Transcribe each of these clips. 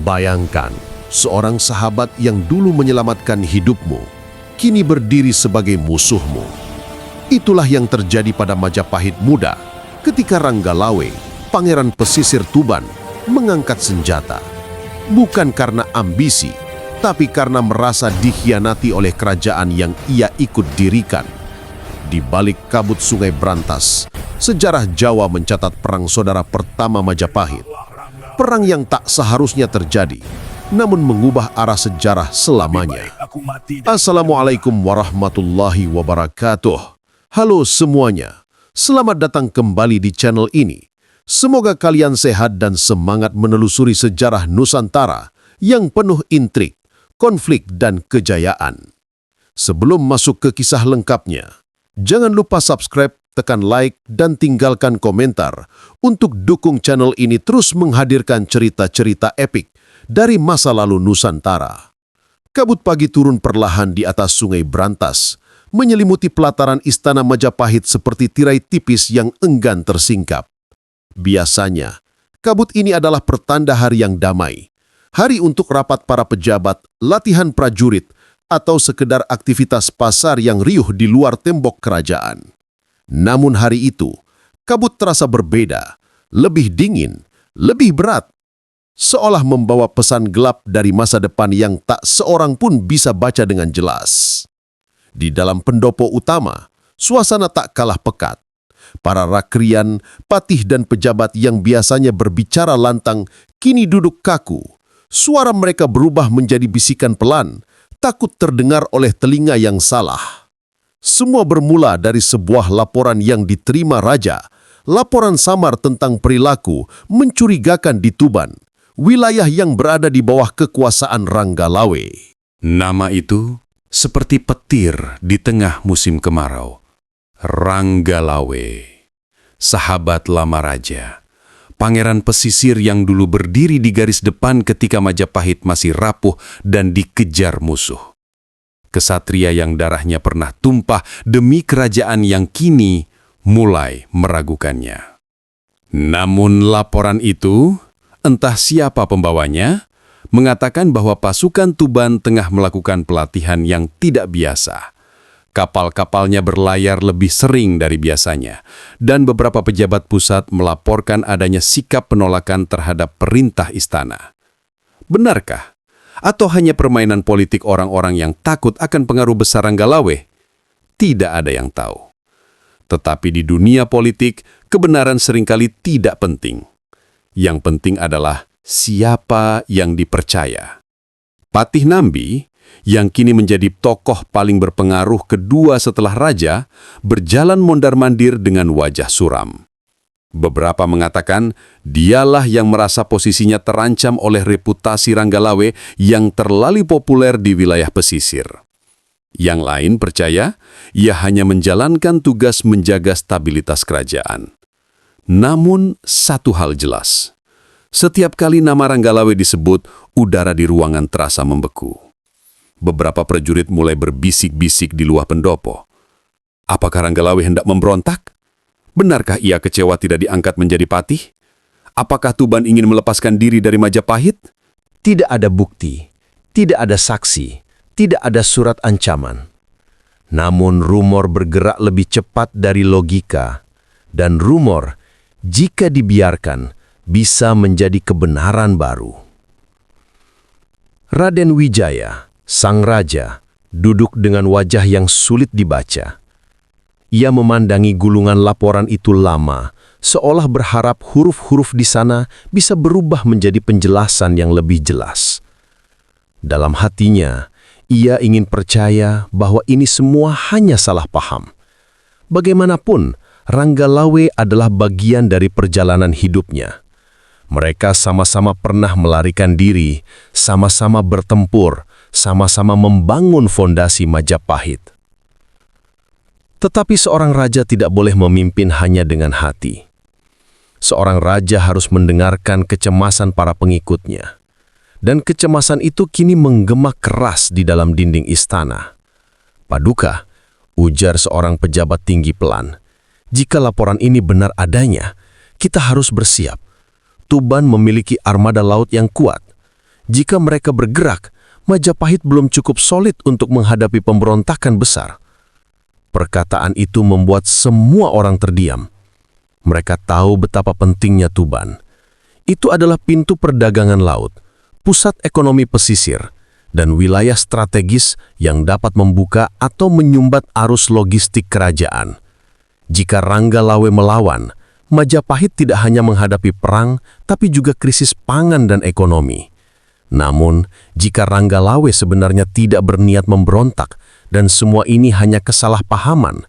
Bayangkan, seorang sahabat yang dulu menyelamatkan hidupmu, kini berdiri sebagai musuhmu. Itulah yang terjadi pada Majapahit muda ketika Ranggalawe, pangeran pesisir Tuban, mengangkat senjata. Bukan karena ambisi, tapi karena merasa dikhianati oleh kerajaan yang ia ikut dirikan. Di balik kabut Sungai Brantas, sejarah Jawa mencatat perang saudara pertama Majapahit. Perang yang tak seharusnya terjadi, namun mengubah arah sejarah selamanya. Assalamualaikum warahmatullahi wabarakatuh. Halo semuanya, selamat datang kembali di channel ini. Semoga kalian sehat dan semangat menelusuri sejarah Nusantara yang penuh intrik, konflik, dan kejayaan. Sebelum masuk ke kisah lengkapnya, jangan lupa subscribe, tekan like, dan tinggalkan komentar untuk dukung channel ini terus menghadirkan cerita-cerita epik dari masa lalu Nusantara. Kabut pagi turun perlahan di atas Sungai Brantas, menyelimuti pelataran istana Majapahit seperti tirai tipis yang enggan tersingkap. Biasanya, kabut ini adalah pertanda hari yang damai, hari untuk rapat para pejabat, latihan prajurit, atau sekedar aktivitas pasar yang riuh di luar tembok kerajaan. Namun hari itu, kabut terasa berbeda, lebih dingin, lebih berat, seolah membawa pesan gelap dari masa depan yang tak seorang pun bisa baca dengan jelas. Di dalam pendopo utama, suasana tak kalah pekat. Para rakrian, patih, dan pejabat yang biasanya berbicara lantang kini duduk kaku. Suara mereka berubah menjadi bisikan pelan, takut terdengar oleh telinga yang salah. Semua bermula dari sebuah laporan yang diterima raja, laporan samar tentang perilaku mencurigakan di Tuban, wilayah yang berada di bawah kekuasaan Ranggalawe. Nama itu seperti petir di tengah musim kemarau. Ranggalawe, sahabat lama raja, pangeran pesisir yang dulu berdiri di garis depan ketika Majapahit masih rapuh dan dikejar musuh. Kesatria yang darahnya pernah tumpah demi kerajaan yang kini mulai meragukannya. Namun laporan itu, entah siapa pembawanya, mengatakan bahwa pasukan Tuban tengah melakukan pelatihan yang tidak biasa. Kapal-kapalnya berlayar lebih sering dari biasanya, dan beberapa pejabat pusat melaporkan adanya sikap penolakan terhadap perintah istana. Benarkah? Atau hanya permainan politik orang-orang yang takut akan pengaruh besar Ranggalawe? Tidak ada yang tahu. Tetapi di dunia politik, kebenaran seringkali tidak penting. Yang penting adalah siapa yang dipercaya. Patih Nambi, yang kini menjadi tokoh paling berpengaruh kedua setelah raja, berjalan mondar-mandir dengan wajah suram. Beberapa mengatakan dialah yang merasa posisinya terancam oleh reputasi Ranggalawe yang terlalu populer di wilayah pesisir. Yang lain percaya ia hanya menjalankan tugas menjaga stabilitas kerajaan. Namun satu hal jelas. Setiap kali nama Ranggalawe disebut, udara di ruangan terasa membeku. Beberapa prajurit mulai berbisik-bisik di luar pendopo. Apakah Ranggalawe hendak memberontak? Benarkah ia kecewa tidak diangkat menjadi patih? Apakah Tuban ingin melepaskan diri dari Majapahit? Tidak ada bukti, tidak ada saksi, tidak ada surat ancaman. Namun rumor bergerak lebih cepat dari logika. Dan rumor, jika dibiarkan, bisa menjadi kebenaran baru. Raden Wijaya, sang raja, duduk dengan wajah yang sulit dibaca. Ia memandangi gulungan laporan itu lama, seolah berharap huruf-huruf di sana bisa berubah menjadi penjelasan yang lebih jelas. Dalam hatinya, ia ingin percaya bahwa ini semua hanya salah paham. Bagaimanapun, Ranggalawe adalah bagian dari perjalanan hidupnya. Mereka sama-sama pernah melarikan diri, sama-sama bertempur, sama-sama membangun fondasi Majapahit. Tetapi seorang raja tidak boleh memimpin hanya dengan hati. Seorang raja harus mendengarkan kecemasan para pengikutnya. Dan kecemasan itu kini menggema keras di dalam dinding istana. "Paduka," ujar seorang pejabat tinggi pelan, "jika laporan ini benar adanya, kita harus bersiap. Tuban memiliki armada laut yang kuat. jika mereka bergerak, Majapahit belum cukup solid untuk menghadapi pemberontakan besar. Perkataan itu membuat semua orang terdiam. Mereka tahu betapa pentingnya Tuban. Itu adalah pintu perdagangan laut, pusat ekonomi pesisir, dan wilayah strategis yang dapat membuka atau menyumbat arus logistik kerajaan. Jika Ranggalawe melawan, Majapahit tidak hanya menghadapi perang, tapi juga krisis pangan dan ekonomi. Namun, jika Ranggalawe sebenarnya tidak berniat memberontak dan semua ini hanya kesalahpahaman,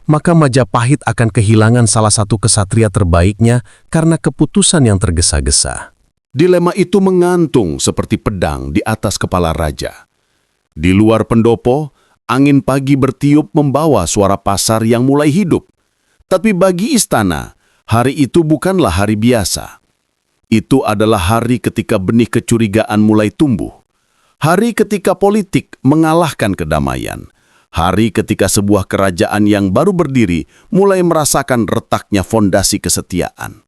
maka Majapahit akan kehilangan salah satu kesatria terbaiknya karena keputusan yang tergesa-gesa. Dilema itu mengantung seperti pedang di atas kepala raja. Di luar pendopo, angin pagi bertiup membawa suara pasar yang mulai hidup. Tapi bagi istana, hari itu bukanlah hari biasa. Itu adalah hari ketika benih kecurigaan mulai tumbuh. Hari ketika politik mengalahkan kedamaian. Hari ketika sebuah kerajaan yang baru berdiri mulai merasakan retaknya fondasi kesetiaan.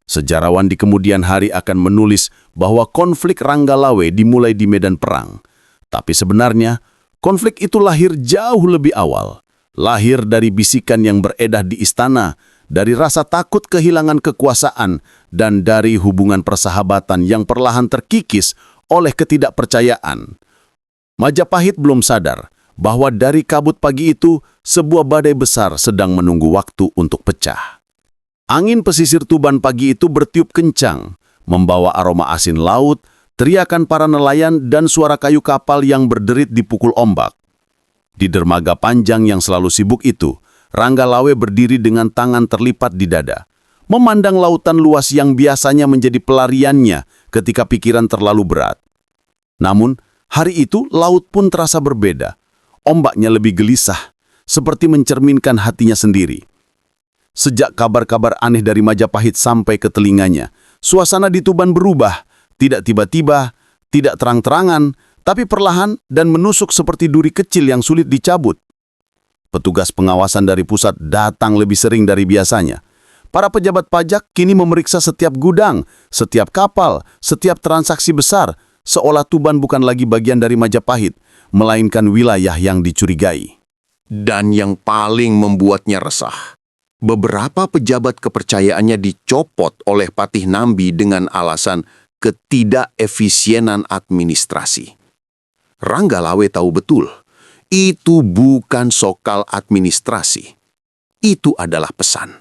Sejarawan di kemudian hari akan menulis bahwa konflik Ranggalawe dimulai di medan perang. Tapi sebenarnya, konflik itu lahir jauh lebih awal. Lahir dari bisikan yang beredar di istana, dari rasa takut kehilangan kekuasaan, dan dari hubungan persahabatan yang perlahan terkikis oleh ketidakpercayaan. Majapahit belum sadar bahwa dari kabut pagi itu, sebuah badai besar sedang menunggu waktu untuk pecah. Angin pesisir Tuban pagi itu bertiup kencang, membawa aroma asin laut, teriakan para nelayan, dan suara kayu kapal yang berderit dipukul ombak. Di dermaga panjang yang selalu sibuk itu, Ranggalawe berdiri dengan tangan terlipat di dada, memandang lautan luas yang biasanya menjadi pelariannya ketika pikiran terlalu berat. Namun, hari itu laut pun terasa berbeda. Ombaknya lebih gelisah, seperti mencerminkan hatinya sendiri. Sejak kabar-kabar aneh dari Majapahit sampai ke telinganya, suasana di Tuban berubah, tidak tiba-tiba, tidak terang-terangan, tapi perlahan dan menusuk seperti duri kecil yang sulit dicabut. Petugas pengawasan dari pusat datang lebih sering dari biasanya. Para pejabat pajak kini memeriksa setiap gudang, setiap kapal, setiap transaksi besar, seolah Tuban bukan lagi bagian dari Majapahit, melainkan wilayah yang dicurigai. Dan yang paling membuatnya resah, beberapa pejabat kepercayaannya dicopot oleh Patih Nambi dengan alasan ketidakefisienan administrasi. Ranggalawe tahu betul, itu bukan soal administrasi. Itu adalah pesan.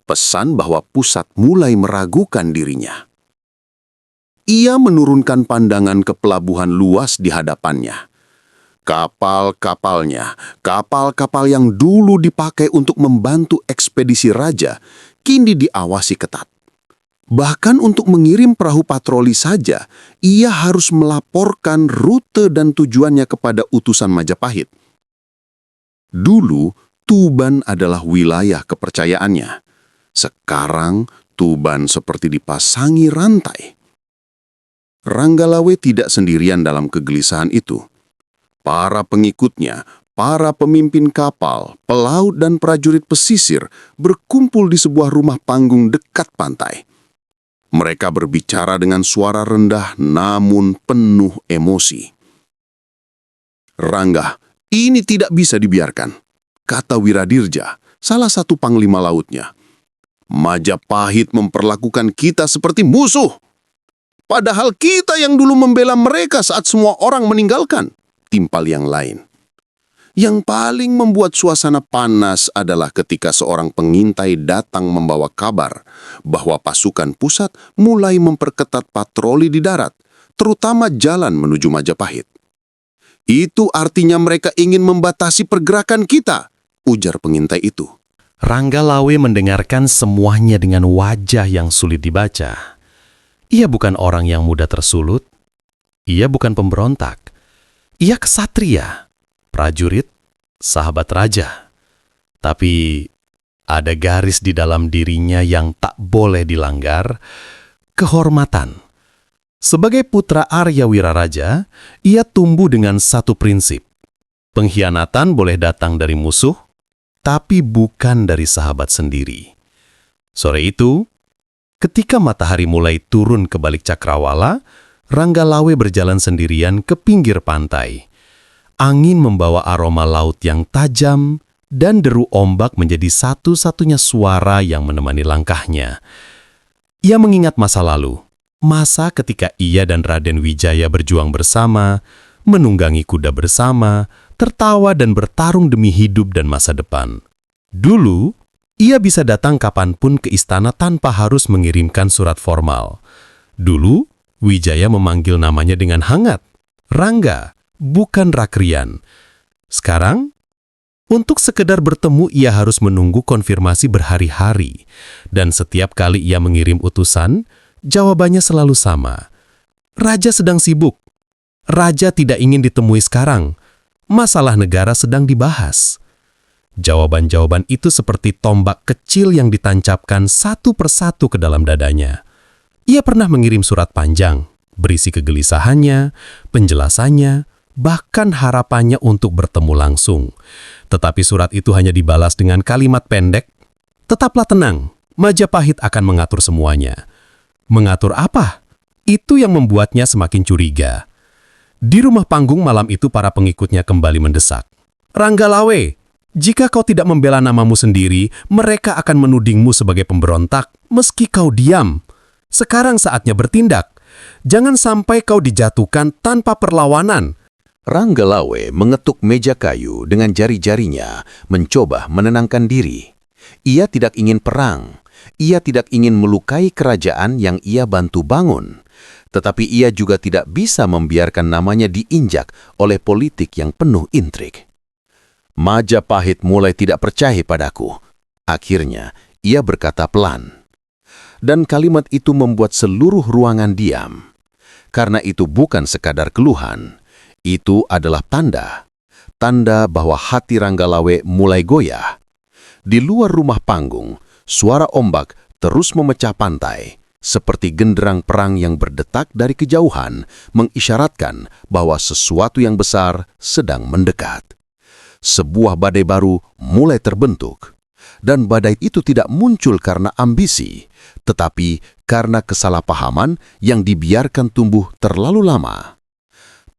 Pesan bahwa pusat mulai meragukan dirinya. Ia menurunkan pandangan ke pelabuhan luas di hadapannya. Kapal-kapalnya, kapal-kapal yang dulu dipakai untuk membantu ekspedisi raja, kini diawasi ketat. Bahkan untuk mengirim perahu patroli saja, ia harus melaporkan rute dan tujuannya kepada utusan Majapahit. Dulu, Tuban adalah wilayah kepercayaannya. Sekarang, Tuban seperti dipasangi rantai. Ranggalawe tidak sendirian dalam kegelisahan itu. Para pengikutnya, para pemimpin kapal, pelaut dan prajurit pesisir berkumpul di sebuah rumah panggung dekat pantai. Mereka berbicara dengan suara rendah namun penuh emosi. "Rangga, ini tidak bisa dibiarkan," kata Wiradirja, salah satu panglima lautnya. "Majapahit memperlakukan kita seperti musuh. Padahal kita yang dulu membela mereka saat semua orang meninggalkan," timpal yang lain. Yang paling membuat suasana panas adalah ketika seorang pengintai datang membawa kabar bahwa pasukan pusat mulai memperketat patroli di darat, terutama jalan menuju Majapahit. "Itu artinya mereka ingin membatasi pergerakan kita," ujar pengintai itu. Ranggalawe mendengarkan semuanya dengan wajah yang sulit dibaca. Ia bukan orang yang mudah tersulut. Ia bukan pemberontak. Ia kesatria, prajurit, sahabat raja. Tapi ada garis di dalam dirinya yang tak boleh dilanggar, kehormatan. Sebagai putra Arya Wiraraja, ia tumbuh dengan satu prinsip. Pengkhianatan boleh datang dari musuh, tapi bukan dari sahabat sendiri. Sore itu, ketika matahari mulai turun ke balik cakrawala, Ranggalawe berjalan sendirian ke pinggir pantai. Angin membawa aroma laut yang tajam, dan deru ombak menjadi satu-satunya suara yang menemani langkahnya. Ia mengingat masa lalu, masa ketika ia dan Raden Wijaya berjuang bersama, menunggangi kuda bersama, tertawa dan bertarung demi hidup dan masa depan. Dulu, ia bisa datang kapanpun ke istana tanpa harus mengirimkan surat formal. Dulu, Wijaya memanggil namanya dengan hangat, Rangga, bukan Rakrian. Sekarang, untuk sekedar bertemu ia harus menunggu konfirmasi berhari-hari. Dan setiap kali ia mengirim utusan, jawabannya selalu sama. Raja sedang sibuk. Raja tidak ingin ditemui sekarang. Masalah negara sedang dibahas. Jawaban-jawaban itu seperti tombak kecil yang ditancapkan satu persatu ke dalam dadanya. Ia pernah mengirim surat panjang, berisi kegelisahannya, penjelasannya, bahkan harapannya untuk bertemu langsung. Tetapi surat itu hanya dibalas dengan kalimat pendek, "Tetaplah tenang, Majapahit akan mengatur semuanya." Mengatur apa? Itu yang membuatnya semakin curiga. Di rumah panggung malam itu para pengikutnya kembali mendesak. "Ranggalawe, jika kau tidak membela namamu sendiri, mereka akan menudingmu sebagai pemberontak meski kau diam. Sekarang saatnya bertindak. Jangan sampai kau dijatuhkan tanpa perlawanan." Ranggalawe mengetuk meja kayu dengan jari-jarinya, mencoba menenangkan diri. Ia tidak ingin perang. Ia tidak ingin melukai kerajaan yang ia bantu bangun. Tetapi ia juga tidak bisa membiarkan namanya diinjak oleh politik yang penuh intrik. Majapahit mulai tidak percaya padaku. Akhirnya, ia berkata pelan. Dan kalimat itu membuat seluruh ruangan diam. Karena itu bukan sekadar keluhan. Itu adalah tanda. Tanda bahwa hati Ranggalawe mulai goyah. Di luar rumah panggung, suara ombak terus memecah pantai. Seperti genderang perang yang berdetak dari kejauhan, mengisyaratkan bahwa sesuatu yang besar sedang mendekat. Sebuah badai baru mulai terbentuk. Dan badai itu tidak muncul karena ambisi, tetapi karena kesalahpahaman yang dibiarkan tumbuh terlalu lama.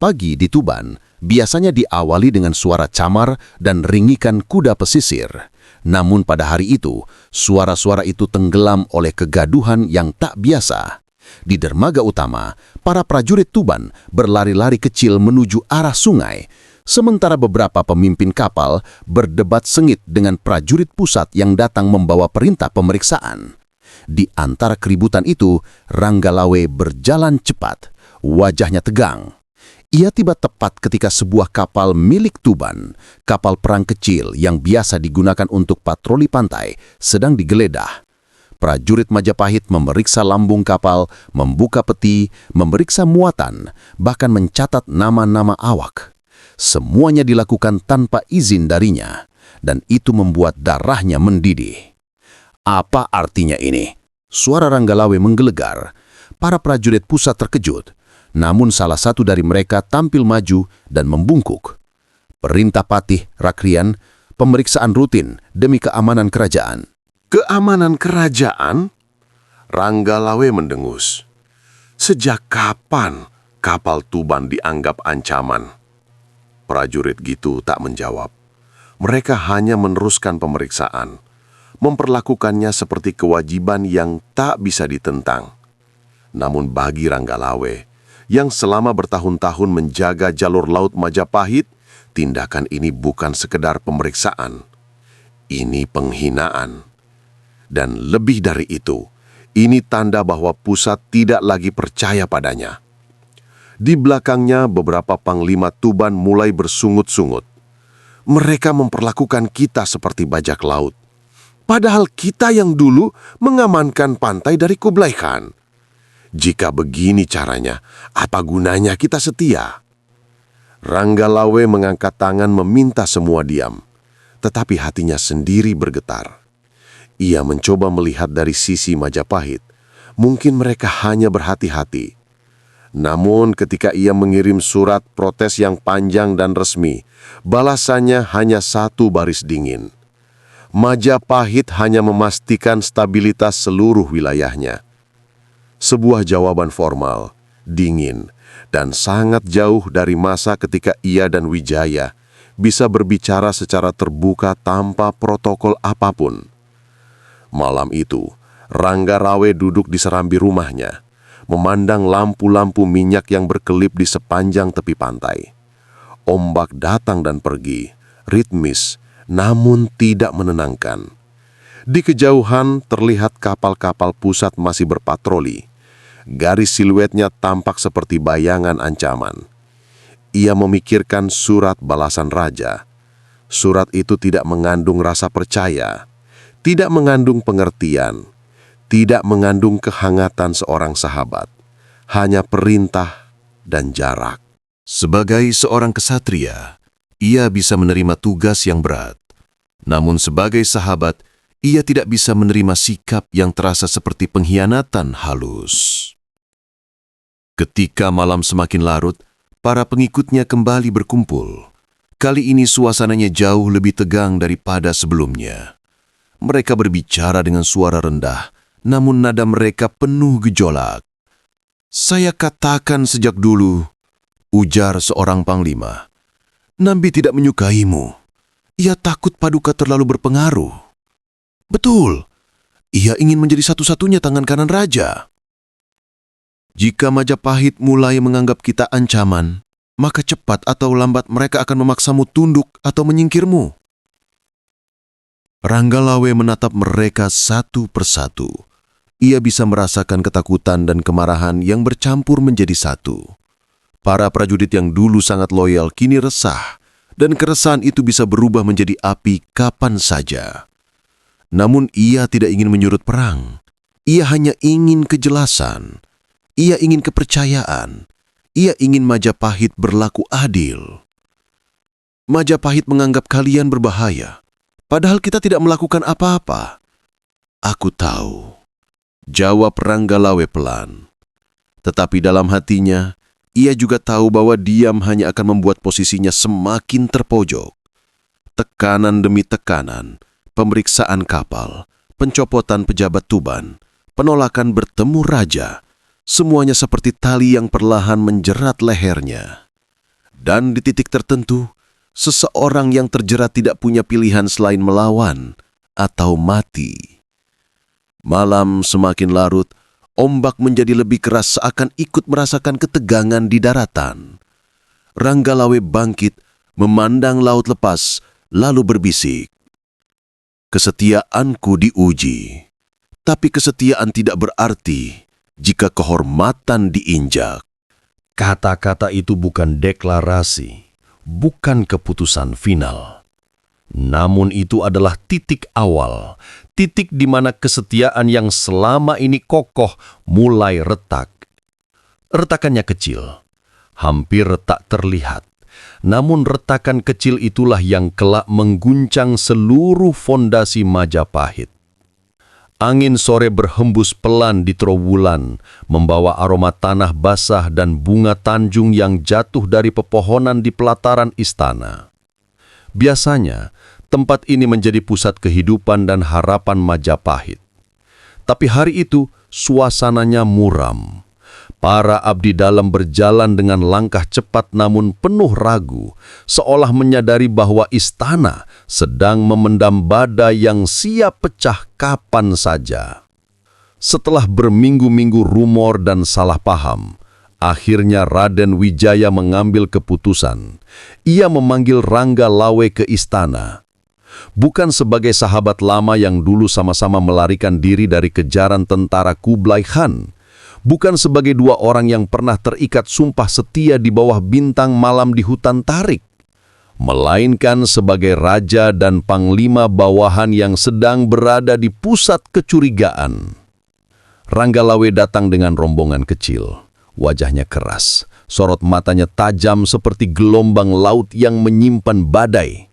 Pagi di Tuban biasanya diawali dengan suara camar dan ringikan kuda pesisir. Namun pada hari itu, suara-suara itu tenggelam oleh kegaduhan yang tak biasa. Di dermaga utama, para prajurit Tuban berlari-lari kecil menuju arah sungai, sementara beberapa pemimpin kapal berdebat sengit dengan prajurit pusat yang datang membawa perintah pemeriksaan. Di antara keributan itu, Ranggalawe berjalan cepat, wajahnya tegang. Ia tiba tepat ketika sebuah kapal milik Tuban, kapal perang kecil yang biasa digunakan untuk patroli pantai, sedang digeledah. Prajurit Majapahit memeriksa lambung kapal, membuka peti, memeriksa muatan, bahkan mencatat nama-nama awak. Semuanya dilakukan tanpa izin darinya, dan itu membuat darahnya mendidih. Apa artinya ini? Suara Ranggalawe menggelegar. Para prajurit pusat terkejut. Namun salah satu dari mereka tampil maju dan membungkuk. Perintah Patih Rakrian, pemeriksaan rutin demi keamanan kerajaan. Keamanan kerajaan? Ranggalawe mendengus. Sejak kapan kapal Tuban dianggap ancaman? Prajurit gitu tak menjawab. Mereka hanya meneruskan pemeriksaan, memperlakukannya seperti kewajiban yang tak bisa ditentang. Namun bagi Ranggalawe, yang selama bertahun-tahun menjaga jalur laut Majapahit, tindakan ini bukan sekedar pemeriksaan. Ini penghinaan. Dan lebih dari itu, ini tanda bahwa pusat tidak lagi percaya padanya. Di belakangnya, beberapa panglima Tuban mulai bersungut-sungut. Mereka memperlakukan kita seperti bajak laut. Padahal kita yang dulu mengamankan pantai dari Kublai Khan. Jika begini caranya, apa gunanya kita setia? Ranggalawe mengangkat tangan meminta semua diam, tetapi hatinya sendiri bergetar. Ia mencoba melihat dari sisi Majapahit. Mungkin mereka hanya berhati-hati. Namun ketika ia mengirim surat protes yang panjang dan resmi, balasannya hanya satu baris dingin. Majapahit hanya memastikan stabilitas seluruh wilayahnya. Sebuah jawaban formal, dingin dan sangat jauh dari masa ketika ia dan Wijaya bisa berbicara secara terbuka tanpa protokol apapun. Malam itu, Rangga Rawe duduk di serambi rumahnya, memandang lampu-lampu minyak yang berkelip di sepanjang tepi pantai. Ombak datang dan pergi, ritmis, namun tidak menenangkan. Di kejauhan terlihat kapal-kapal pusat masih berpatroli. Garis siluetnya tampak seperti bayangan ancaman. Ia memikirkan surat balasan raja. Surat itu tidak mengandung rasa percaya, tidak mengandung pengertian, tidak mengandung kehangatan seorang sahabat, hanya perintah dan jarak. Sebagai seorang kesatria, ia bisa menerima tugas yang berat. Namun sebagai sahabat, ia tidak bisa menerima sikap yang terasa seperti pengkhianatan halus. Ketika malam semakin larut, para pengikutnya kembali berkumpul. Kali ini suasananya jauh lebih tegang daripada sebelumnya. Mereka berbicara dengan suara rendah, namun nada mereka penuh gejolak. "Saya katakan sejak dulu," ujar seorang panglima, "Nambi tidak menyukaimu. Ia takut Paduka terlalu berpengaruh." "Betul, ia ingin menjadi satu-satunya tangan kanan raja." "Jika Majapahit mulai menganggap kita ancaman, maka cepat atau lambat mereka akan memaksamu tunduk atau menyingkirmu." Rangga Lawe menatap mereka satu persatu. Ia bisa merasakan ketakutan dan kemarahan yang bercampur menjadi satu. Para prajurit yang dulu sangat loyal kini resah, dan keresahan itu bisa berubah menjadi api kapan saja. Namun ia tidak ingin menyurut perang. Ia hanya ingin kejelasan. Ia ingin kepercayaan. Ia ingin Majapahit berlaku adil. "Majapahit menganggap kalian berbahaya, padahal kita tidak melakukan apa-apa." "Aku tahu," jawab Rangga Lawe pelan. Tetapi dalam hatinya, ia juga tahu bahwa diam hanya akan membuat posisinya semakin terpojok. Tekanan demi tekanan, pemeriksaan kapal, pencopotan pejabat Tuban, penolakan bertemu raja, semuanya seperti tali yang perlahan menjerat lehernya. Dan di titik tertentu, seseorang yang terjerat tidak punya pilihan selain melawan atau mati. Malam semakin larut, ombak menjadi lebih keras seakan ikut merasakan ketegangan di daratan. Rangga Lawe bangkit, memandang laut lepas, lalu berbisik, "Kesetiaanku diuji, tapi kesetiaan tidak berarti jika kehormatan diinjak." Kata-kata itu bukan deklarasi, bukan keputusan final. Namun itu adalah titik awal, titik di mana kesetiaan yang selama ini kokoh mulai retak. Retakannya kecil, hampir tak terlihat. Namun retakan kecil itulah yang kelak mengguncang seluruh fondasi Majapahit. Angin sore berhembus pelan di Trowulan, membawa aroma tanah basah dan bunga tanjung yang jatuh dari pepohonan di pelataran istana. Biasanya, tempat ini menjadi pusat kehidupan dan harapan Majapahit. Tapi hari itu, suasananya muram. Para abdi dalam berjalan dengan langkah cepat namun penuh ragu, seolah menyadari bahwa istana sedang memendam badai yang siap pecah kapan saja. Setelah berminggu-minggu rumor dan salah paham, akhirnya Raden Wijaya mengambil keputusan. Ia memanggil Rangga Lawe ke istana. Bukan sebagai sahabat lama yang dulu sama-sama melarikan diri dari kejaran tentara Kublai Khan, bukan sebagai dua orang yang pernah terikat sumpah setia di bawah bintang malam di hutan Tarik, melainkan sebagai raja dan panglima bawahan yang sedang berada di pusat kecurigaan. Rangga Lawe datang dengan rombongan kecil. Wajahnya keras, sorot matanya tajam seperti gelombang laut yang menyimpan badai.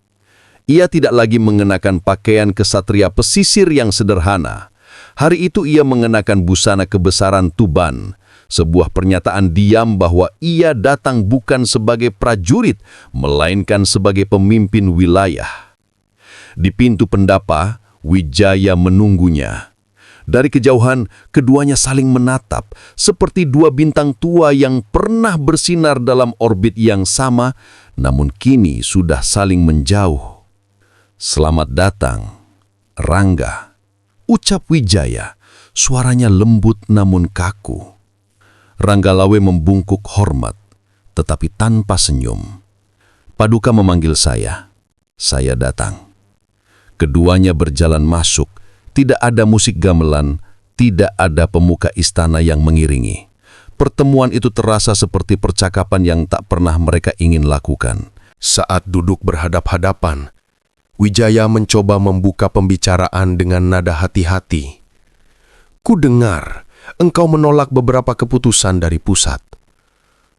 Ia tidak lagi mengenakan pakaian kesatria pesisir yang sederhana. Hari itu ia mengenakan busana kebesaran Tuban, sebuah pernyataan diam bahwa ia datang bukan sebagai prajurit, melainkan sebagai pemimpin wilayah. Di pintu pendapa, Wijaya menunggunya. Dari kejauhan, keduanya saling menatap, seperti dua bintang tua yang pernah bersinar dalam orbit yang sama, namun kini sudah saling menjauh. "Selamat datang, Rangga," ucap Wijaya, suaranya lembut namun kaku. Ranggalawe membungkuk hormat, tetapi tanpa senyum. "Paduka memanggil saya datang." Keduanya berjalan masuk. Tidak ada musik gamelan, tidak ada pemuka istana yang mengiringi. Pertemuan itu terasa seperti percakapan yang tak pernah mereka ingin lakukan. Saat duduk berhadap-hadapan, Wijaya mencoba membuka pembicaraan dengan nada hati-hati. "Ku dengar engkau menolak beberapa keputusan dari pusat."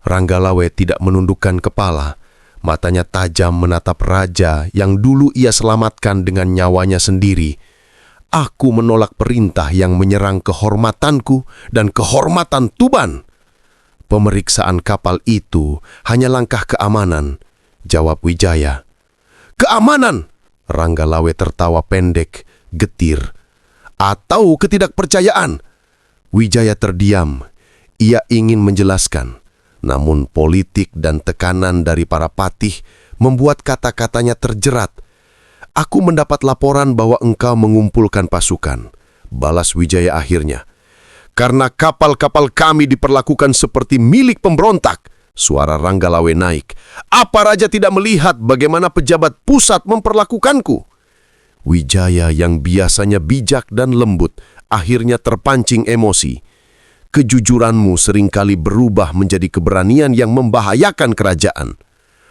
Ranggalawe tidak menundukkan kepala. Matanya tajam menatap raja yang dulu ia selamatkan dengan nyawanya sendiri. "Aku menolak perintah yang menyerang kehormatanku dan kehormatan Tuban." "Pemeriksaan kapal itu hanya langkah keamanan," jawab Wijaya. "Keamanan?" Ranggalawe tertawa pendek, getir. "Atau ketidakpercayaan?" Wijaya terdiam. Ia ingin menjelaskan, namun politik dan tekanan dari para patih membuat kata-katanya terjerat. "Aku mendapat laporan bahwa engkau mengumpulkan pasukan," balas Wijaya akhirnya. "Karena kapal-kapal kami diperlakukan seperti milik pemberontak," suara Ranggalawe naik. "Apa raja tidak melihat bagaimana pejabat pusat memperlakukanku?" Wijaya yang biasanya bijak dan lembut akhirnya terpancing emosi. "Kejujuranmu seringkali berubah menjadi keberanian yang membahayakan kerajaan.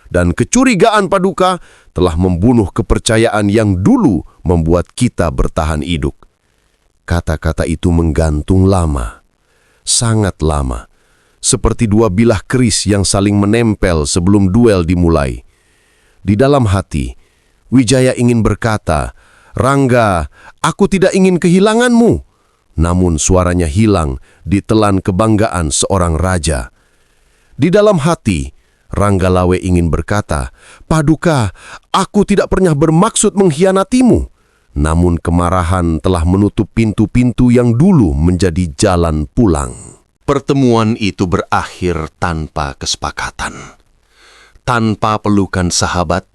Dan kecurigaan Paduka telah membunuh kepercayaan yang dulu membuat kita bertahan hidup." Kata-kata itu menggantung lama, sangat lama, seperti dua bilah keris yang saling menempel sebelum duel dimulai. Di dalam hati, Wijaya ingin berkata, "Rangga, aku tidak ingin kehilanganmu." Namun suaranya hilang ditelan kebanggaan seorang raja. Di dalam hati, Ranggalawe ingin berkata, "Paduka, aku tidak pernah bermaksud mengkhianatimu." Namun kemarahan telah menutup pintu-pintu yang dulu menjadi jalan pulang. Pertemuan itu berakhir tanpa kesepakatan, tanpa pelukan sahabat,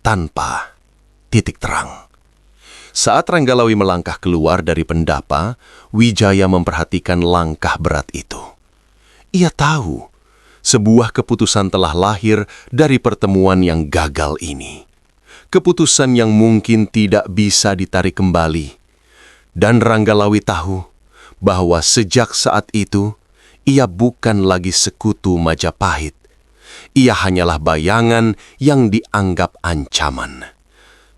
tanpa titik terang. Saat Ranggalawe melangkah keluar dari pendapa, Wijaya memperhatikan langkah berat itu. Ia tahu sebuah keputusan telah lahir dari pertemuan yang gagal ini. Keputusan yang mungkin tidak bisa ditarik kembali. Dan Ranggalawe tahu bahwa sejak saat itu, ia bukan lagi sekutu Majapahit. Ia hanyalah bayangan yang dianggap ancaman.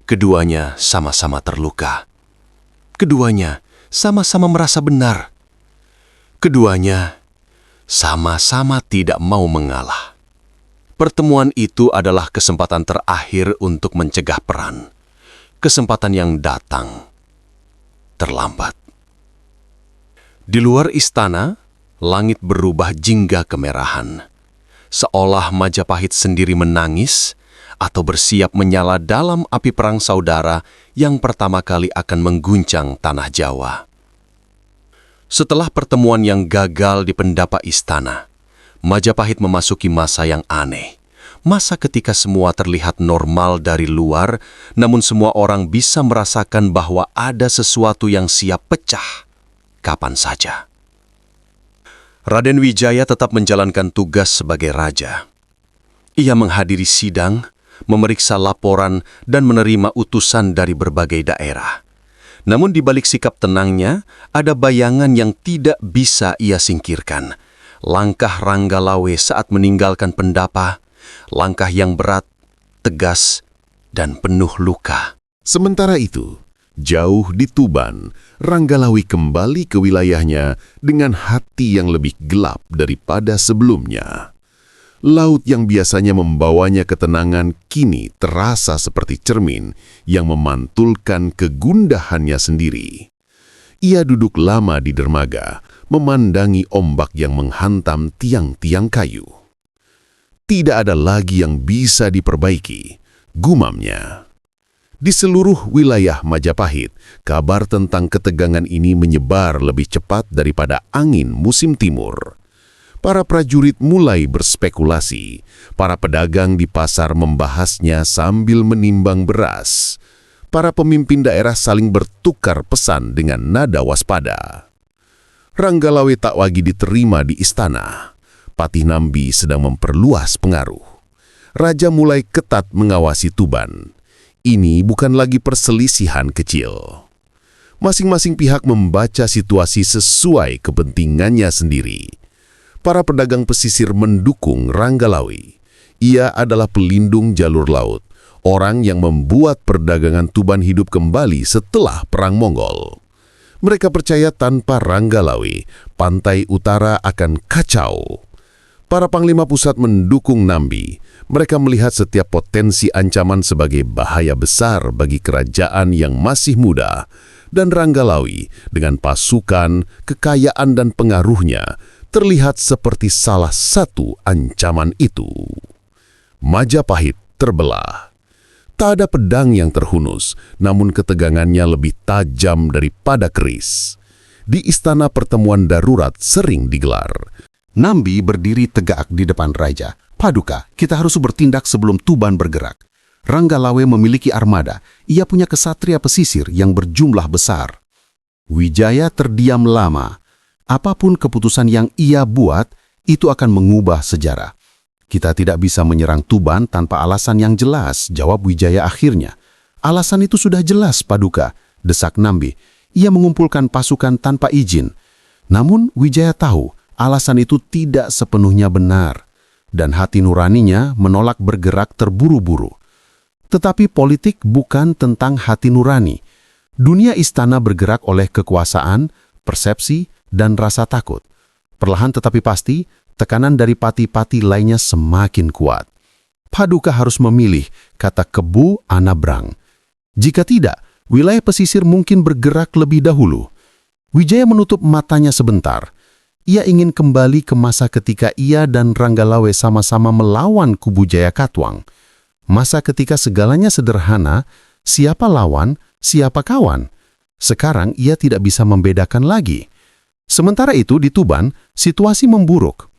Keduanya sama-sama terluka. Keduanya sama-sama merasa benar. Keduanya sama-sama tidak mau mengalah. Pertemuan itu adalah kesempatan terakhir untuk mencegah perang. Kesempatan yang datang terlambat. Di luar istana, langit berubah jingga kemerahan. Seolah Majapahit sendiri menangis atau bersiap menyala dalam api perang saudara yang pertama kali akan mengguncang tanah Jawa. Setelah pertemuan yang gagal di pendapa istana, Majapahit memasuki masa yang aneh. Masa ketika semua terlihat normal dari luar, namun semua orang bisa merasakan bahwa ada sesuatu yang siap pecah kapan saja. Raden Wijaya tetap menjalankan tugas sebagai raja. Ia menghadiri sidang, memeriksa laporan, dan menerima utusan dari berbagai daerah. Namun di balik sikap tenangnya, ada bayangan yang tidak bisa ia singkirkan. Langkah Ranggalawe saat meninggalkan pendapa, langkah yang berat, tegas, dan penuh luka. Sementara itu, jauh di Tuban, Ranggalawe kembali ke wilayahnya dengan hati yang lebih gelap daripada sebelumnya. Laut yang biasanya membawanya ketenangan kini terasa seperti cermin yang memantulkan kegundahannya sendiri. Ia duduk lama di dermaga, memandangi ombak yang menghantam tiang-tiang kayu. Tidak ada lagi yang bisa diperbaiki, gumamnya. Di seluruh wilayah Majapahit, kabar tentang ketegangan ini menyebar lebih cepat daripada angin musim timur. Para prajurit mulai berspekulasi. Para pedagang di pasar membahasnya sambil menimbang beras. Para pemimpin daerah saling bertukar pesan dengan nada waspada. Ranggalawe tak lagi diterima di istana. Patih Nambi sedang memperluas pengaruh. Raja mulai ketat mengawasi Tuban. Ini bukan lagi perselisihan kecil. Masing-masing pihak membaca situasi sesuai kepentingannya sendiri. Para pedagang pesisir mendukung Ranggalawe. Ia adalah pelindung jalur laut, orang yang membuat perdagangan Tuban hidup kembali setelah Perang Monggol. Mereka percaya tanpa Ranggalawe, pantai utara akan kacau. Para panglima pusat mendukung Nambi. Mereka melihat setiap potensi ancaman sebagai bahaya besar bagi kerajaan yang masih muda, dan Ranggalawe dengan pasukan, kekayaan dan pengaruhnya terlihat seperti salah satu ancaman itu. Majapahit terbelah. Tak ada pedang yang terhunus, namun ketegangannya lebih tajam daripada keris. Di istana pertemuan darurat sering digelar. Nambi berdiri tegak di depan raja. Paduka, kita harus bertindak sebelum Tuban bergerak. Ranggalawe memiliki armada. Ia punya kesatria pesisir yang berjumlah besar. Wijaya terdiam lama. Apapun keputusan yang ia buat, itu akan mengubah sejarah. Kita tidak bisa menyerang Tuban tanpa alasan yang jelas, jawab Wijaya akhirnya. Alasan itu sudah jelas, Paduka, desak Nambi. Ia mengumpulkan pasukan tanpa izin. Namun Wijaya tahu, alasan itu tidak sepenuhnya benar. Dan hati nuraninya menolak bergerak terburu-buru. Tetapi politik bukan tentang hati nurani. Dunia istana bergerak oleh kekuasaan, persepsi, dan rasa takut. Perlahan tetapi pasti, tekanan dari pati-pati lainnya semakin kuat. Paduka harus memilih, kata Kebu Anabrang. Jika tidak, wilayah pesisir mungkin bergerak lebih dahulu. Wijaya menutup matanya sebentar. Ia ingin kembali ke masa ketika ia dan Ranggalawe sama-sama melawan kubu Jayakatwang. Masa ketika segalanya sederhana, siapa lawan, siapa kawan. Sekarang ia tidak bisa membedakan lagi. Sementara itu di Tuban, situasi memburuk.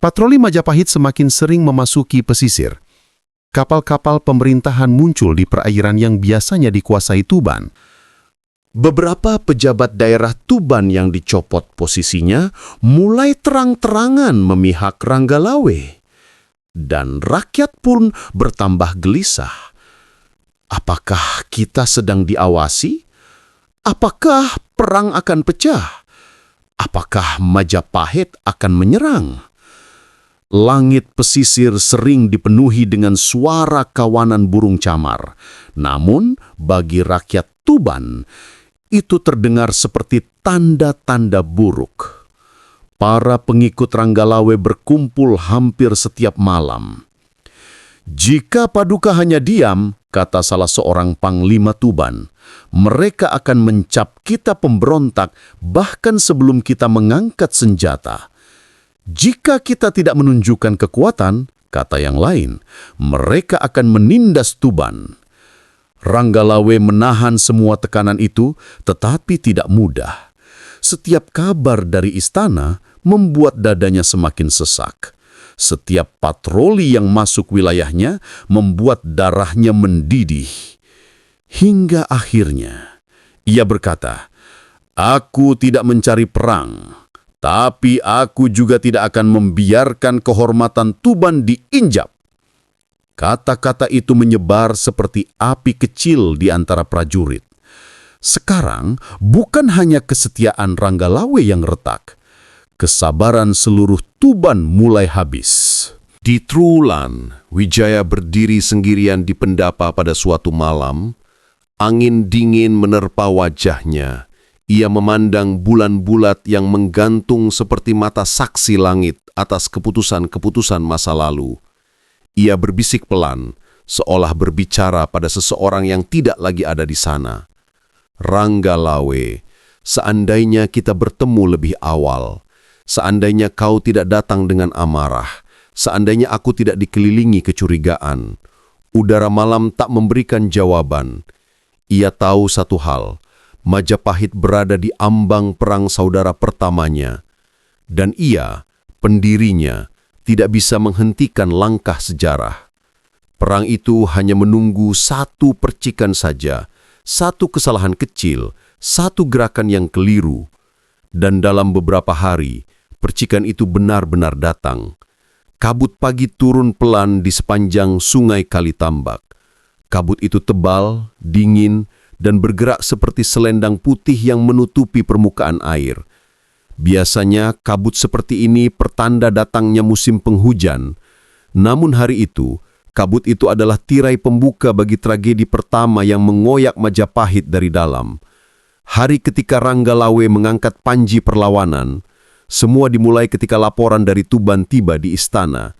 Patroli Majapahit semakin sering memasuki pesisir. Kapal-kapal pemerintahan muncul di perairan yang biasanya dikuasai Tuban. Beberapa pejabat daerah Tuban yang dicopot posisinya mulai terang-terangan memihak Ranggalawe. Dan rakyat pun bertambah gelisah. Apakah kita sedang diawasi? Apakah perang akan pecah? Apakah Majapahit akan menyerang? Langit pesisir sering dipenuhi dengan suara kawanan burung camar. Namun, bagi rakyat Tuban, itu terdengar seperti tanda-tanda buruk. Para pengikut Ranggalawe berkumpul hampir setiap malam. Jika Paduka hanya diam, kata salah seorang panglima Tuban, mereka akan mencap kita pemberontak bahkan sebelum kita mengangkat senjata. Jika kita tidak menunjukkan kekuatan, kata yang lain, mereka akan menindas Tuban. Ranggalawe menahan semua tekanan itu, tetapi tidak mudah. Setiap kabar dari istana membuat dadanya semakin sesak. Setiap patroli yang masuk wilayahnya membuat darahnya mendidih. Hingga akhirnya, ia berkata, "Aku tidak mencari perang, tapi aku juga tidak akan membiarkan kehormatan Tuban diinjak." Kata-kata itu menyebar seperti api kecil di antara prajurit. Sekarang, bukan hanya kesetiaan Ranggalawe yang retak. Kesabaran seluruh Tuban mulai habis. Di Trulan, Wijaya berdiri sendirian di pendapa pada suatu malam. Angin dingin menerpa wajahnya. Ia memandang bulan bulat yang menggantung seperti mata saksi langit atas keputusan-keputusan masa lalu. Ia berbisik pelan, seolah berbicara pada seseorang yang tidak lagi ada di sana. Ranggalawe, seandainya kita bertemu lebih awal, seandainya kau tidak datang dengan amarah, seandainya aku tidak dikelilingi kecurigaan, Udara malam tak memberikan jawaban. Ia tahu satu hal, Majapahit berada di ambang perang saudara pertamanya. Dan ia, pendirinya, tidak bisa menghentikan langkah sejarah. Perang itu hanya menunggu satu percikan saja, satu kesalahan kecil, satu gerakan yang keliru. Dan dalam beberapa hari, percikan itu benar-benar datang. Kabut pagi turun pelan di sepanjang sungai Kalitambak. Kabut itu tebal, dingin, dan bergerak seperti selendang putih yang menutupi permukaan air. Biasanya kabut seperti ini pertanda datangnya musim penghujan. Namun hari itu, kabut itu adalah tirai pembuka bagi tragedi pertama yang mengoyak Majapahit dari dalam. Hari ketika Ranggalawe mengangkat panji perlawanan, semua dimulai ketika laporan dari Tuban tiba di istana.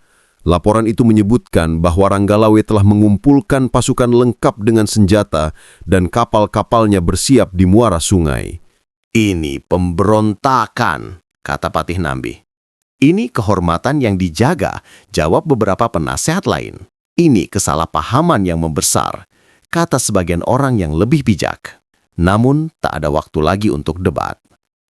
Laporan itu menyebutkan bahwa Ranggalawe telah mengumpulkan pasukan lengkap dengan senjata dan kapal-kapalnya bersiap di muara sungai. Ini pemberontakan, kata Patih Nambi. Ini kehormatan yang dijaga, jawab beberapa penasehat lain. Ini kesalahpahaman yang membesar, kata sebagian orang yang lebih bijak. Namun, tak ada waktu lagi untuk debat.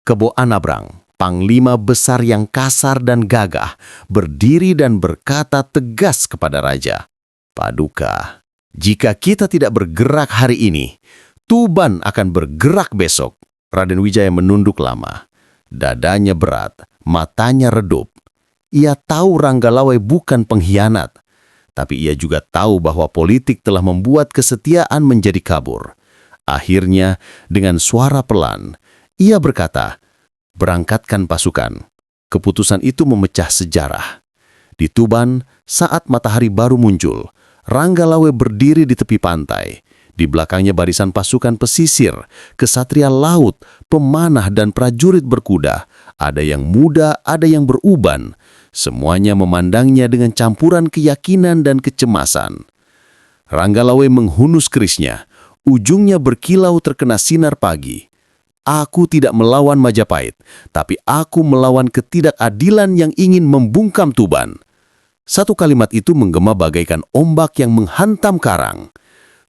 Kebo Anabrang, panglima besar yang kasar dan gagah, berdiri dan berkata tegas kepada raja, "Paduka, jika kita tidak bergerak hari ini, Tuban akan bergerak besok." Raden Wijaya menunduk lama. Dadanya berat, matanya redup. Ia tahu Ranggalawe bukan pengkhianat, tapi ia juga tahu bahwa politik telah membuat kesetiaan menjadi kabur. Akhirnya, dengan suara pelan, ia berkata, "Berangkatkan pasukan." Keputusan itu memecah sejarah. Di Tuban, saat matahari baru muncul, Ranggalawe berdiri di tepi pantai. Di belakangnya barisan pasukan pesisir, kesatria laut, pemanah dan prajurit berkuda. Ada yang muda, ada yang beruban. Semuanya memandangnya dengan campuran keyakinan dan kecemasan. Ranggalawe menghunus kerisnya. Ujungnya berkilau terkena sinar pagi. "Aku tidak melawan Majapahit, tapi aku melawan ketidakadilan yang ingin membungkam Tuban." Satu kalimat itu menggema bagaikan ombak yang menghantam karang.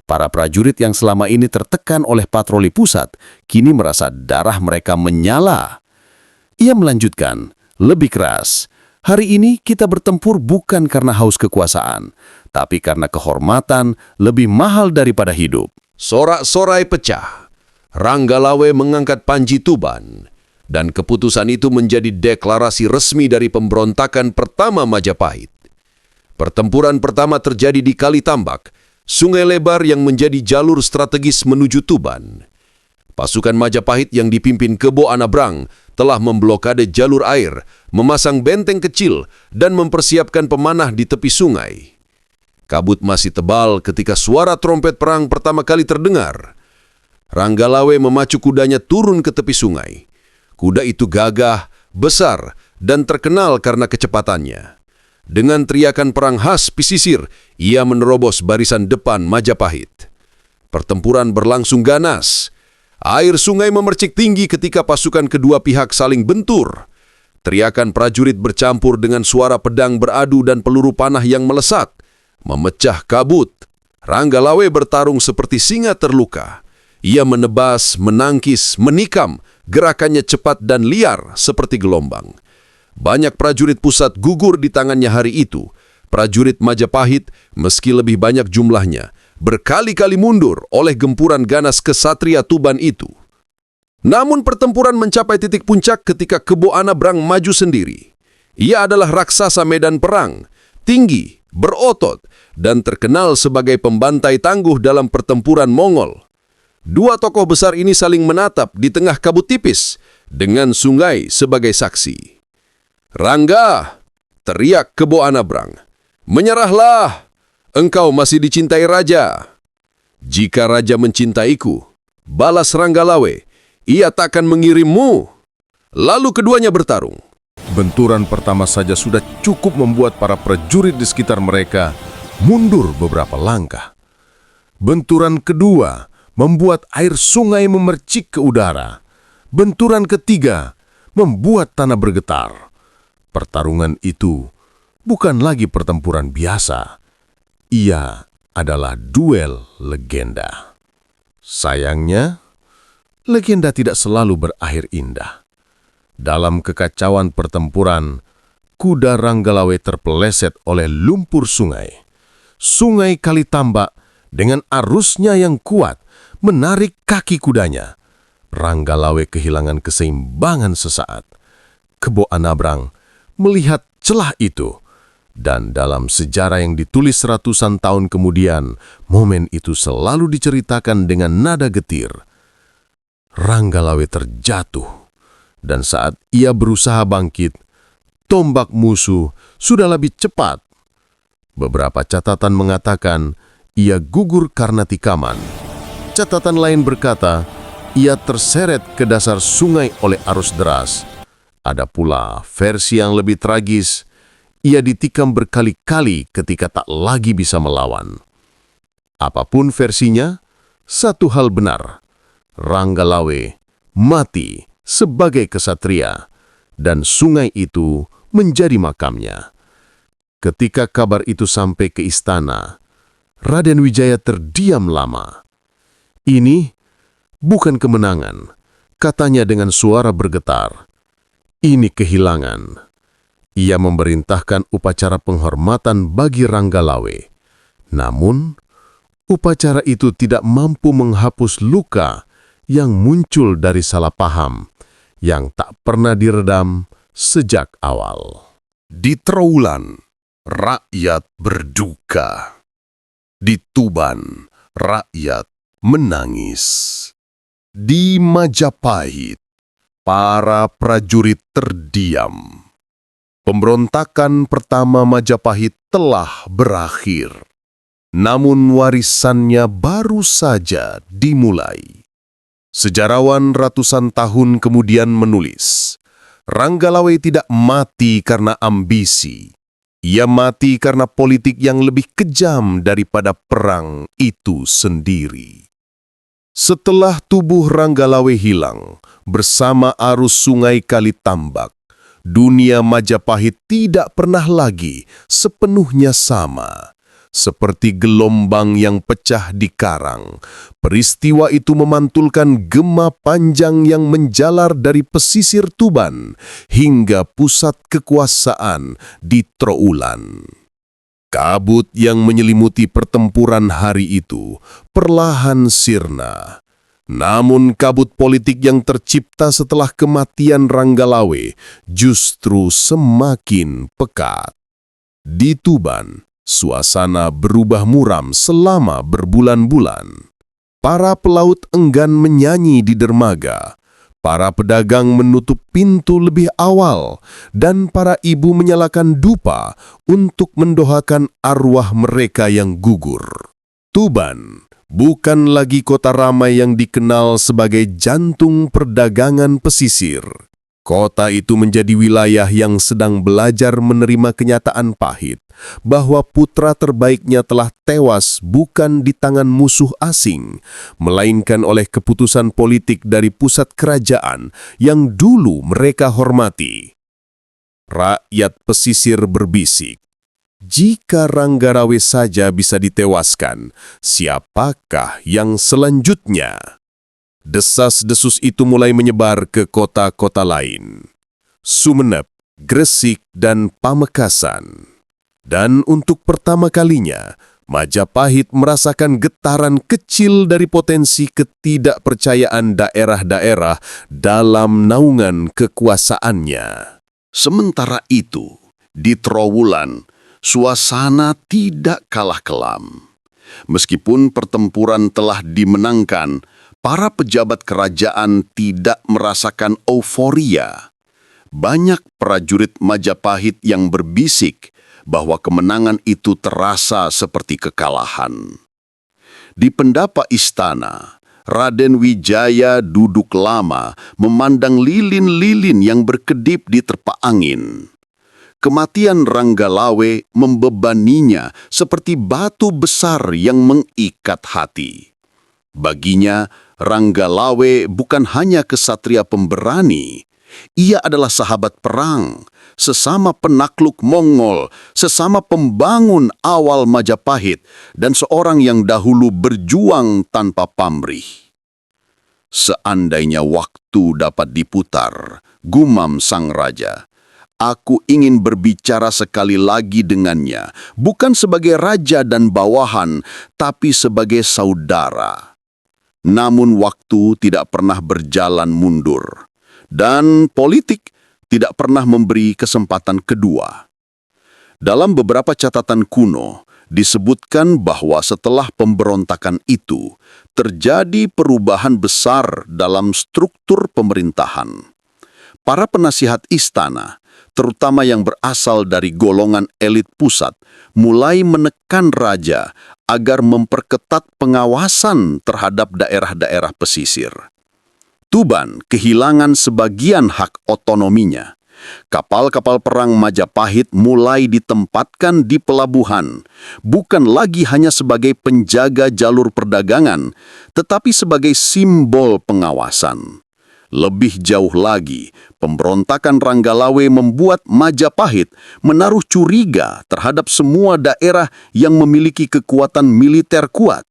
Para prajurit yang selama ini tertekan oleh patroli pusat, kini merasa darah mereka menyala. Ia melanjutkan, lebih keras, "Hari ini kita bertempur bukan karena haus kekuasaan, tapi karena kehormatan lebih mahal daripada hidup." Sorak-sorai pecah. Ranggalawe mengangkat panji Tuban, dan keputusan itu menjadi deklarasi resmi dari pemberontakan pertama Majapahit. Pertempuran pertama terjadi di Kalitambak, sungai lebar yang menjadi jalur strategis menuju Tuban. Pasukan Majapahit yang dipimpin Kebo Anabrang telah memblokade jalur air, memasang benteng kecil, dan mempersiapkan pemanah di tepi sungai. Kabut masih tebal ketika suara trompet perang pertama kali terdengar. Ranggalawe memacu kudanya turun ke tepi sungai. Kuda itu gagah, besar, dan terkenal karena kecepatannya. Dengan teriakan perang khas pesisir, ia menerobos barisan depan Majapahit. Pertempuran berlangsung ganas. Air sungai memercik tinggi ketika pasukan kedua pihak saling bentur. Teriakan prajurit bercampur dengan suara pedang beradu dan peluru panah yang melesat, memecah kabut. Ranggalawe bertarung seperti singa terluka. Ia menebas, menangkis, menikam, gerakannya cepat dan liar seperti gelombang. Banyak prajurit pusat gugur di tangannya hari itu. Prajurit Majapahit, meski lebih banyak jumlahnya, berkali-kali mundur oleh gempuran ganas kesatria Tuban itu. Namun pertempuran mencapai titik puncak ketika Kebo Anabrang maju sendiri. Ia adalah raksasa medan perang, tinggi, berotot, dan terkenal sebagai pembantai tangguh dalam pertempuran Mongol. Dua tokoh besar ini saling menatap di tengah kabut tipis, dengan sungai sebagai saksi. "Rangga!" teriak Kebo Anabrang. "Menyerahlah! Engkau masih dicintai raja." "Jika raja mencintaiku," balas Ranggalawe, "ia takkan mengirimmu." Lalu keduanya bertarung. Benturan pertama saja sudah cukup membuat para prajurit di sekitar mereka mundur beberapa langkah. Benturan kedua membuat air sungai memercik ke udara. Benturan ketiga membuat tanah bergetar. Pertarungan itu bukan lagi pertempuran biasa. Ia adalah duel legenda. Sayangnya, legenda tidak selalu berakhir indah. Dalam kekacauan pertempuran, kuda Ranggalawe terpeleset oleh lumpur sungai. Sungai Kalitambak dengan arusnya yang kuat menarik kaki kudanya. Ranggalawe kehilangan keseimbangan sesaat. Kebo Anabrang melihat celah itu, dan dalam sejarah yang ditulis ratusan tahun kemudian, momen itu selalu diceritakan dengan nada getir. Ranggalawe terjatuh, dan saat ia berusaha bangkit, tombak musuh sudah lebih cepat. Beberapa catatan mengatakan ia gugur karena tikaman. Catatan lain berkata, ia terseret ke dasar sungai oleh arus deras. Ada pula versi yang lebih tragis, ia ditikam berkali-kali ketika tak lagi bisa melawan. Apapun versinya, satu hal benar, Ranggalawe mati sebagai kesatria, dan sungai itu menjadi makamnya. Ketika kabar itu sampai ke istana, Raden Wijaya terdiam lama. Ini bukan kemenangan, katanya dengan suara bergetar. Ini kehilangan. Ia memerintahkan upacara penghormatan bagi Ranggalawe. Namun, upacara itu tidak mampu menghapus luka yang muncul dari salah paham yang tak pernah diredam sejak awal. Di Trowulan, rakyat berduka. Di Tuban, rakyat menangis. Di Majapahit, para prajurit terdiam. Pemberontakan pertama Majapahit telah berakhir. Namun warisannya baru saja dimulai. Sejarawan ratusan tahun kemudian menulis, Ranggalawe tidak mati karena ambisi. Ia mati karena politik yang lebih kejam daripada perang itu sendiri. Setelah tubuh Ranggalawe hilang bersama arus sungai Kalitambak, dunia Majapahit tidak pernah lagi sepenuhnya sama. Seperti gelombang yang pecah di karang, peristiwa itu memantulkan gema panjang yang menjalar dari pesisir Tuban hingga pusat kekuasaan di Trowulan. Kabut yang menyelimuti pertempuran hari itu perlahan sirna. Namun kabut politik yang tercipta setelah kematian Ranggalawe justru semakin pekat. Di Tuban, suasana berubah muram selama berbulan-bulan. Para pelaut enggan menyanyi di dermaga. Para pedagang menutup pintu lebih awal, dan para ibu menyalakan dupa untuk mendoakan arwah mereka yang gugur. Tuban bukan lagi kota ramai yang dikenal sebagai jantung perdagangan pesisir. Kota itu menjadi wilayah yang sedang belajar menerima kenyataan pahit bahwa putra terbaiknya telah tewas bukan di tangan musuh asing, melainkan oleh keputusan politik dari pusat kerajaan yang dulu mereka hormati. Rakyat pesisir berbisik, jika Ranggalawe saja bisa ditewaskan, siapakah yang selanjutnya? Desas-desus itu mulai menyebar ke kota-kota lain. Sumenep, Gresik, dan Pamekasan. Dan untuk pertama kalinya, Majapahit merasakan getaran kecil dari potensi ketidakpercayaan daerah-daerah dalam naungan kekuasaannya. Sementara itu, di Trowulan, suasana tidak kalah kelam. Meskipun pertempuran telah dimenangkan, para pejabat kerajaan tidak merasakan euforia. Banyak prajurit Majapahit yang berbisik bahwa kemenangan itu terasa seperti kekalahan. Di pendapa istana, Raden Wijaya duduk lama memandang lilin-lilin yang berkedip di terpa angin. Kematian Ranggalawe membebaninya seperti batu besar yang mengikat hati. Baginya, Ranggalawe bukan hanya kesatria pemberani, Ia adalah sahabat perang, sesama penakluk Mongol, sesama pembangun awal Majapahit, dan seorang yang dahulu berjuang tanpa pamrih. Seandainya waktu dapat diputar, gumam sang raja, aku ingin berbicara sekali lagi dengannya, bukan sebagai raja dan bawahan, tapi sebagai saudara. Namun waktu tidak pernah berjalan mundur, dan politik tidak pernah memberi kesempatan kedua. Dalam beberapa catatan kuno, disebutkan bahwa setelah pemberontakan itu, terjadi perubahan besar dalam struktur pemerintahan. Para penasihat istana, terutama yang berasal dari golongan elit pusat, mulai menekan raja agar memperketat pengawasan terhadap daerah-daerah pesisir. Tuban kehilangan sebagian hak otonominya. Kapal-kapal perang Majapahit mulai ditempatkan di pelabuhan, bukan lagi hanya sebagai penjaga jalur perdagangan, tetapi sebagai simbol pengawasan. Lebih jauh lagi, pemberontakan Ranggalawe membuat Majapahit menaruh curiga terhadap semua daerah yang memiliki kekuatan militer kuat.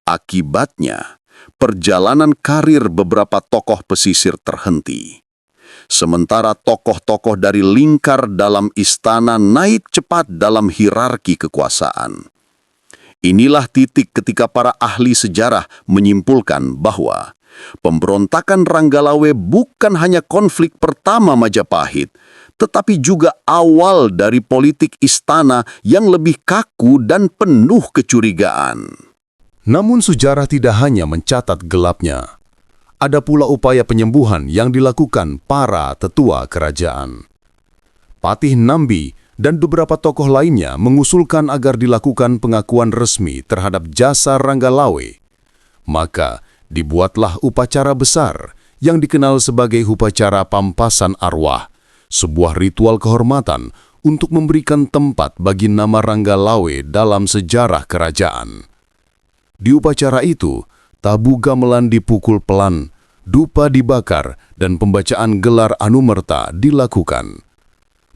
Akibatnya, perjalanan karir beberapa tokoh pesisir terhenti. Sementara tokoh-tokoh dari lingkar dalam istana naik cepat dalam hierarki kekuasaan. Inilah titik ketika para ahli sejarah menyimpulkan bahwa pemberontakan Ranggalawe bukan hanya konflik pertama Majapahit, tetapi juga awal dari politik istana yang lebih kaku dan penuh kecurigaan. Namun sejarah tidak hanya mencatat gelapnya. Ada pula upaya penyembuhan yang dilakukan para tetua kerajaan. Patih Nambi dan beberapa tokoh lainnya mengusulkan agar dilakukan pengakuan resmi terhadap jasa Ranggalawe. Maka, dibuatlah upacara besar yang dikenal sebagai upacara pampasan arwah, sebuah ritual kehormatan untuk memberikan tempat bagi nama Ranggalawe dalam sejarah kerajaan. Di upacara itu, tabu gamelan dipukul pelan, dupa dibakar, dan pembacaan gelar anumerta dilakukan.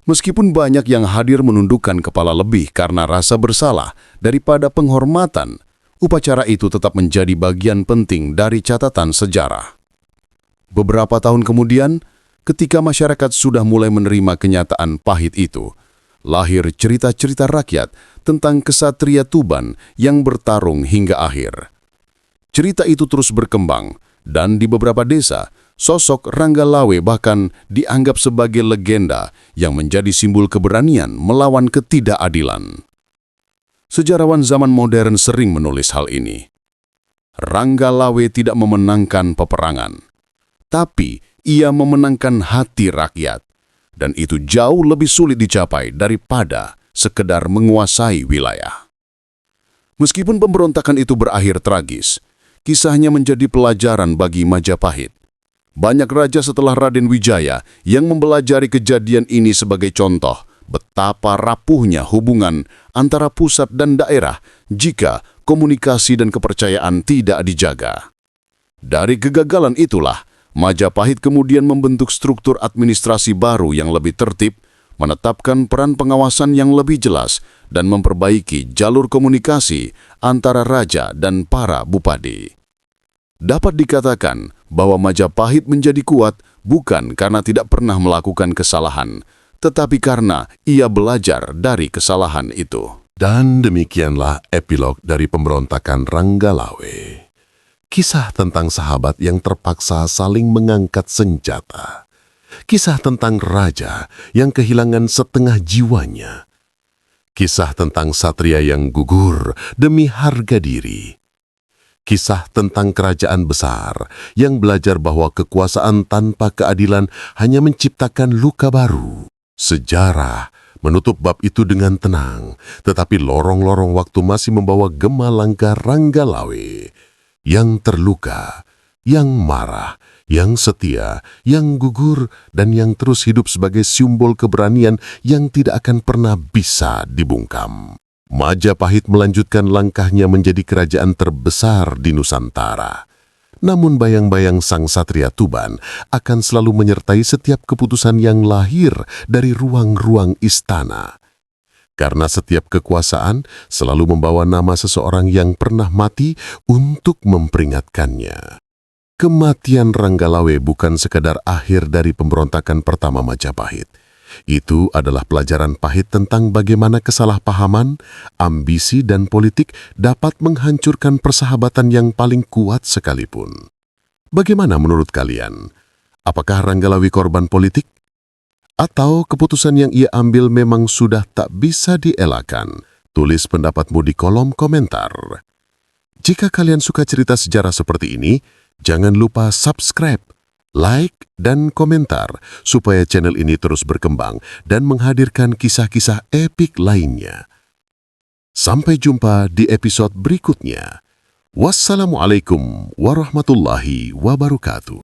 Meskipun banyak yang hadir menundukkan kepala lebih karena rasa bersalah daripada penghormatan, upacara itu tetap menjadi bagian penting dari catatan sejarah. Beberapa tahun kemudian, ketika masyarakat sudah mulai menerima kenyataan pahit itu, lahir cerita-cerita rakyat tentang kesatria Tuban yang bertarung hingga akhir. Cerita itu terus berkembang, dan di beberapa desa, sosok Ranggalawe bahkan dianggap sebagai legenda yang menjadi simbol keberanian melawan ketidakadilan. Sejarawan zaman modern sering menulis hal ini. Ranggalawe tidak memenangkan peperangan, tapi ia memenangkan hati rakyat, dan itu jauh lebih sulit dicapai daripada sekedar menguasai wilayah. Meskipun pemberontakan itu berakhir tragis, kisahnya menjadi pelajaran bagi Majapahit. Banyak raja setelah Raden Wijaya yang mempelajari kejadian ini sebagai contoh betapa rapuhnya hubungan antara pusat dan daerah jika komunikasi dan kepercayaan tidak dijaga. Dari kegagalan itulah, Majapahit kemudian membentuk struktur administrasi baru yang lebih tertib, menetapkan peran pengawasan yang lebih jelas, dan memperbaiki jalur komunikasi antara raja dan para bupati. Dapat dikatakan bahwa Majapahit menjadi kuat bukan karena tidak pernah melakukan kesalahan, tetapi karena ia belajar dari kesalahan itu. Dan demikianlah epilog dari pemberontakan Ranggalawe. Kisah tentang sahabat yang terpaksa saling mengangkat senjata. Kisah tentang raja yang kehilangan setengah jiwanya. Kisah tentang satria yang gugur demi harga diri. Kisah tentang kerajaan besar yang belajar bahwa kekuasaan tanpa keadilan hanya menciptakan luka baru. Sejarah menutup bab itu dengan tenang, tetapi lorong-lorong waktu masih membawa gema langkah Ranggalawe. Yang terluka, yang marah, yang setia, yang gugur, dan yang terus hidup sebagai simbol keberanian yang tidak akan pernah bisa dibungkam. Majapahit melanjutkan langkahnya menjadi kerajaan terbesar di Nusantara. Namun bayang-bayang sang Satria Tuban akan selalu menyertai setiap keputusan yang lahir dari ruang-ruang istana. Karena setiap kekuasaan selalu membawa nama seseorang yang pernah mati untuk memperingatkannya. Kematian Ranggalawe bukan sekadar akhir dari pemberontakan pertama Majapahit. Itu adalah pelajaran pahit tentang bagaimana kesalahpahaman, ambisi, dan politik dapat menghancurkan persahabatan yang paling kuat sekalipun. Bagaimana menurut kalian? Apakah Ranggalawe korban politik? Atau keputusan yang ia ambil memang sudah tak bisa dielakkan? Tulis pendapatmu di kolom komentar. Jika kalian suka cerita sejarah seperti ini, jangan lupa subscribe, like, dan komentar supaya channel ini terus berkembang dan menghadirkan kisah-kisah epik lainnya. Sampai jumpa di episode berikutnya. Wassalamualaikum warahmatullahi wabarakatuh.